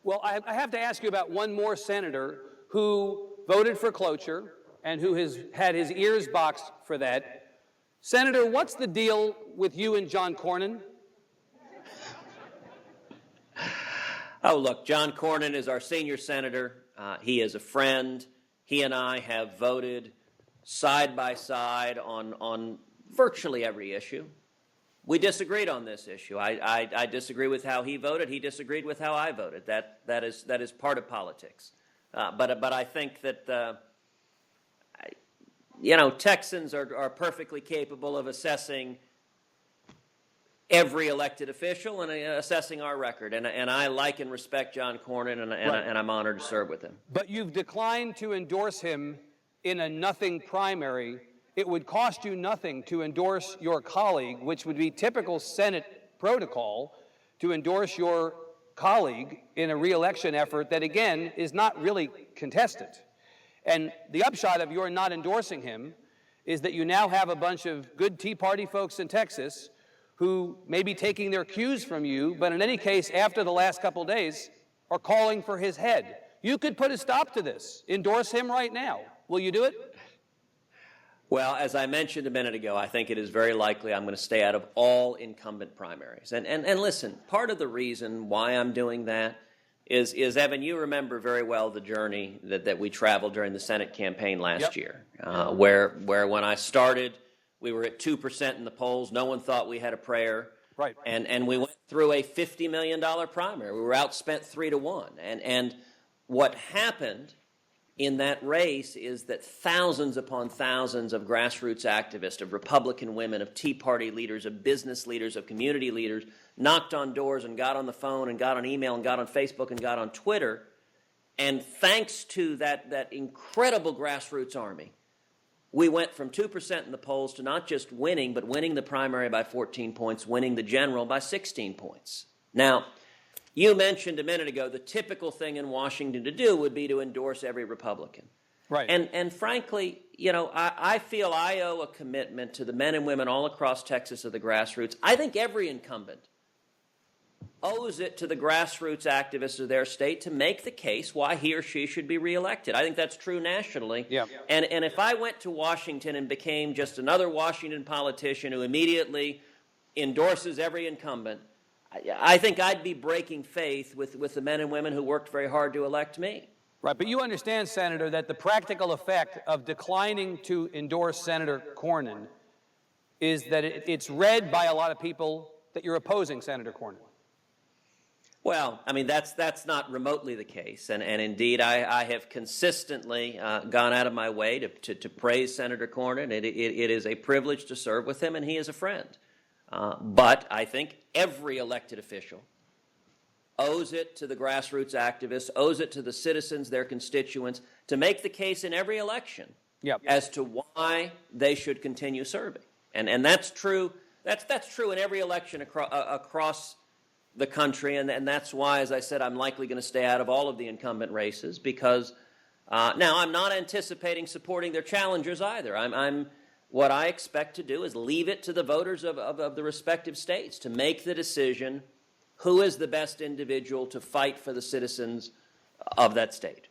Well, I have to ask you about one more senator who voted for cloture and who has had his ears boxed for that. Senator, what's the deal with you and John Cornyn? Oh, look, John Cornyn is our senior senator. He is a friend. He and I have voted side by side on virtually every issue. We disagreed on this issue. I disagree with how he voted. He disagreed with how I voted. That is part of politics. But I think that Texans are perfectly capable of assessing every elected official and assessing our record. And I like and respect John Cornyn, and I'm honored to serve with him. But you've declined to endorse him in a nothing primary. It would cost you nothing to endorse your colleague, which would be typical Senate protocol, to endorse your colleague in a re-election effort that, again, is not really contested. And the upshot of your not endorsing him is that you now have a bunch of good Tea Party folks in Texas who may be taking their cues from you, but in any case, after the last couple days, are calling for his head. You could put a stop to this. Endorse him right now. Will you do it? Well, as I mentioned a minute ago, I think it is very likely I'm going to stay out of all incumbent primaries. And listen, part of the reason why I'm doing that is Evan, you remember very well the journey that we traveled during the Senate campaign last year, where when I started, we were at 2% in the polls. No one thought we had a prayer. Right. And we went through a $50 million primary. We were outspent 3-1. And what happened in that race is that thousands upon thousands of grassroots activists, of Republican women, of Tea Party leaders, of business leaders, of community leaders, knocked on doors and got on the phone and got on email and got on Facebook and got on Twitter. And thanks to that incredible grassroots army, we went from 2% in the polls to not just winning, but winning the primary by 14 points, winning the general by 16 points. Now, you mentioned a minute ago the typical thing in Washington to do would be to endorse every Republican. Right. And frankly, I feel I owe a commitment to the men and women all across Texas of the grassroots. I think every incumbent owes it to the grassroots activists of their state to make the case why he or she should be reelected. I think that's true nationally. Yeah. And if I went to Washington and became just another Washington politician who immediately endorses every incumbent, I think I'd be breaking faith with the men and women who worked very hard to elect me. Right, but you understand, Senator, that the practical effect of declining to endorse Senator Cornyn is that it's read by a lot of people that you're opposing Senator Cornyn. Well, I mean, that's not remotely the case. And indeed, I have consistently gone out of my way to praise Senator Cornyn. It is a privilege to serve with him, and he is a friend. But I think every elected official owes it to the grassroots activists, owes it to the citizens, their constituents, to make the case in every election as to why they should continue serving. And that's true. That's true in every election across the country, and that's why, as I said, I'm likely going to stay out of all of the incumbent races because now I'm not anticipating supporting their challengers either. What I expect to do is leave it to the voters of the respective states to make the decision who is the best individual to fight for the citizens of that state.